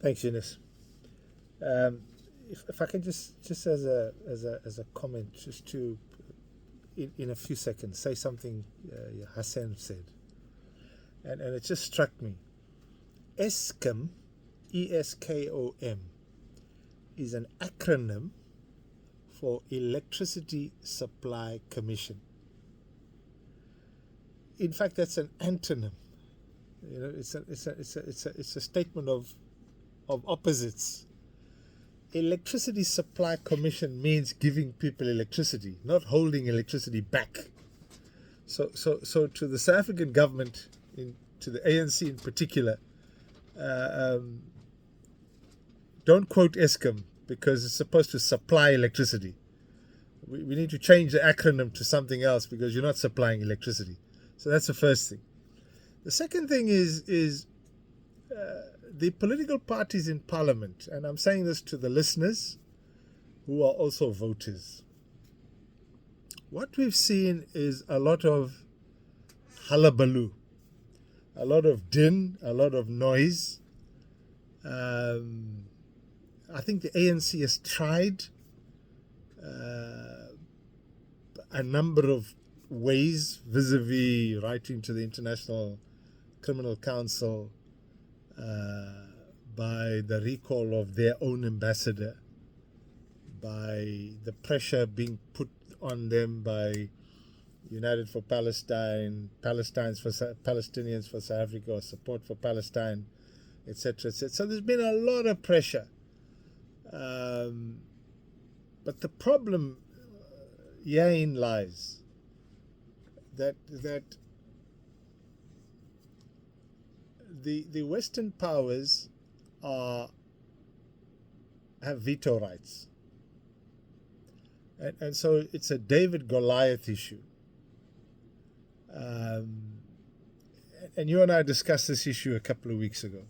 Thanks, Eunice. Um, if I can just as a comment, just to in a few seconds say something Hassan said, and it just struck me. ESCOM, ESKOM, is an acronym for Electricity Supply Commission. In fact, that's an antonym. You know, it's a statement of opposites. Electricity Supply Commission means giving people electricity, not holding electricity back. So to the South African government, to the ANC in particular, don't quote ESCOM because it's supposed to supply electricity. We need to change the acronym to something else because you're not supplying electricity. So that's the first thing. The second thing is the political parties in Parliament, and I'm saying this to the listeners who are also voters. What we've seen is a lot of hullabaloo, a lot of din, a lot of noise. I think the ANC has tried a number of ways vis-a-vis writing to the International Criminal Council by the recall of their own ambassador, by the pressure being put on them by United for Palestine, Palestinians for South Africa, or Support for Palestine, etc., etc. So there's been a lot of pressure. But the problem herein lies that the Western powers have veto rights. And so it's a David Goliath issue. And you and I discussed this issue a couple of weeks ago.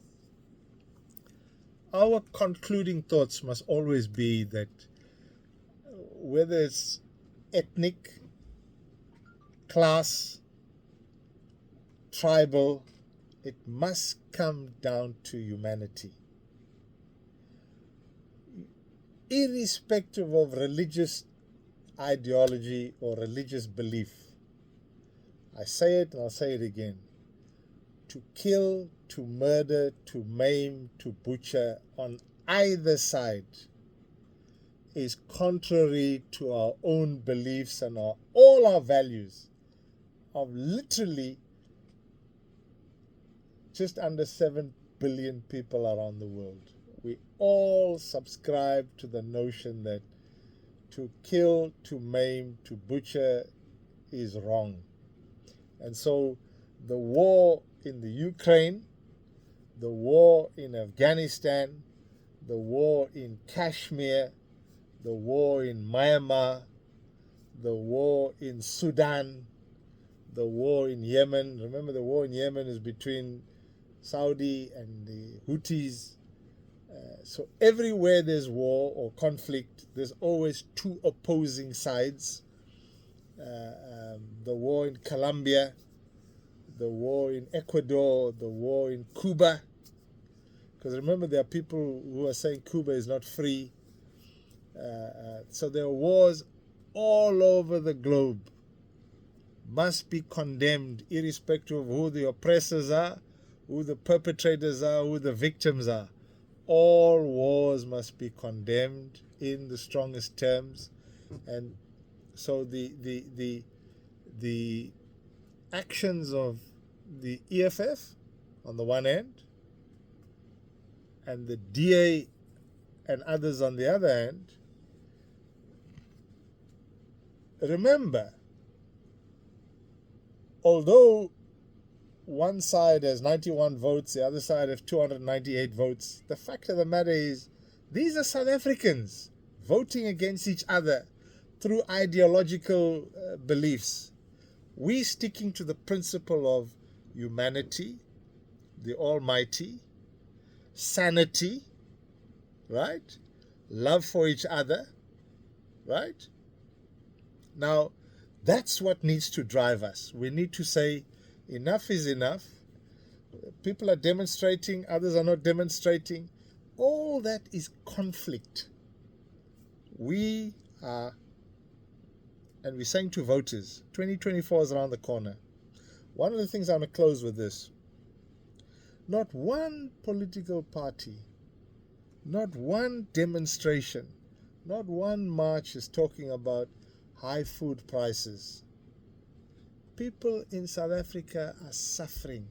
Our concluding thoughts must always be that whether it's ethnic, class, tribal, it must come down to humanity. Irrespective of religious ideology or religious belief. I say it and I'll say it again. To kill, to murder, to maim, to butcher on either side is contrary to our own beliefs and all our values of literally just under 7 billion people around the world. We all subscribe to the notion that to kill, to maim, to butcher is wrong. And so the war in the Ukraine, the war in Afghanistan, the war in Kashmir, the war in Myanmar, the war in Sudan, the war in Yemen. Remember, the war in Yemen is between Saudi and the Houthis. So everywhere there's war or conflict, there's always two opposing sides. The war in Colombia, the war in Ecuador, the war in Cuba. Because remember, there are people who are saying Cuba is not free. So there are wars all over the globe. Must be condemned, irrespective of who the oppressors are, who the perpetrators are, who the victims are. All wars must be condemned in the strongest terms. And so the actions of the EFF on the one hand and the DA and others on the other hand, remember, although one side has 91 votes, the other side has 298 votes, the fact of the matter is these are South Africans voting against each other through ideological beliefs. We sticking to the principle of humanity, the Almighty, sanity, right? Love for each other, right? Now, that's what needs to drive us. We need to say, enough is enough. People are demonstrating, others are not demonstrating. all that is conflict. We are, and we're saying to voters, 2024 is around the corner. One of the things I'm going to close with this. Not one political party, not one demonstration, not one march is talking about high food prices. People in South Africa are suffering.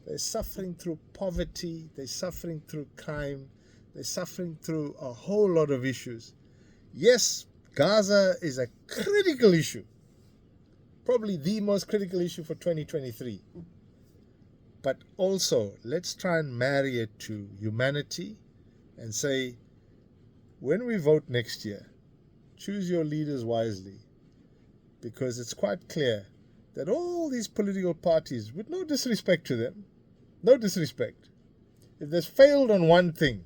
They're suffering through poverty, they're suffering through crime, they're suffering through a whole lot of issues. Yes, Gaza is a critical issue, probably the most critical issue for 2023. But also, let's try and marry it to humanity and say, when we vote next year, choose your leaders wisely, because it's quite clear that all these political parties, with no disrespect to them, no disrespect, if they've failed on one thing,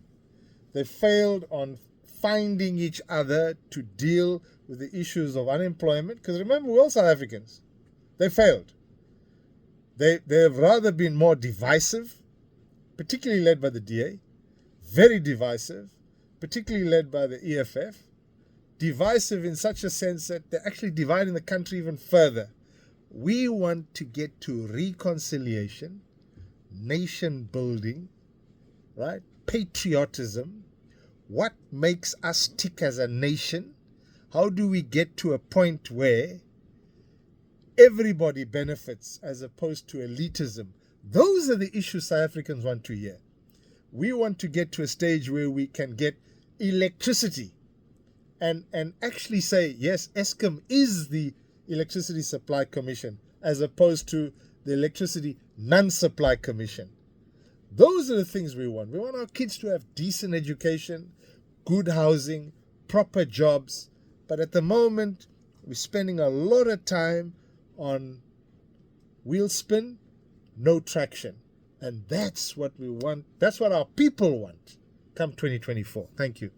they failed on finding each other to deal with the issues of unemployment, because remember, we're all South Africans. They failed. They have rather been more divisive, particularly led by the DA, very divisive, particularly led by the EFF, divisive in such a sense that they're actually dividing the country even further. We want to get to reconciliation, nation building, right? Patriotism. What makes us tick as a nation? How do we get to a point where everybody benefits as opposed to elitism? Those are the issues South Africans want to hear. We want to get to a stage where we can get electricity and actually say, yes, Eskom is the Electricity Supply Commission as opposed to the Electricity Non-Supply Commission. Those are the things we want. We want our kids to have decent education, good housing, proper jobs. But at the moment, we're spending a lot of time on wheel spin, no traction. And that's what we want. That's what our people want come 2024. Thank you.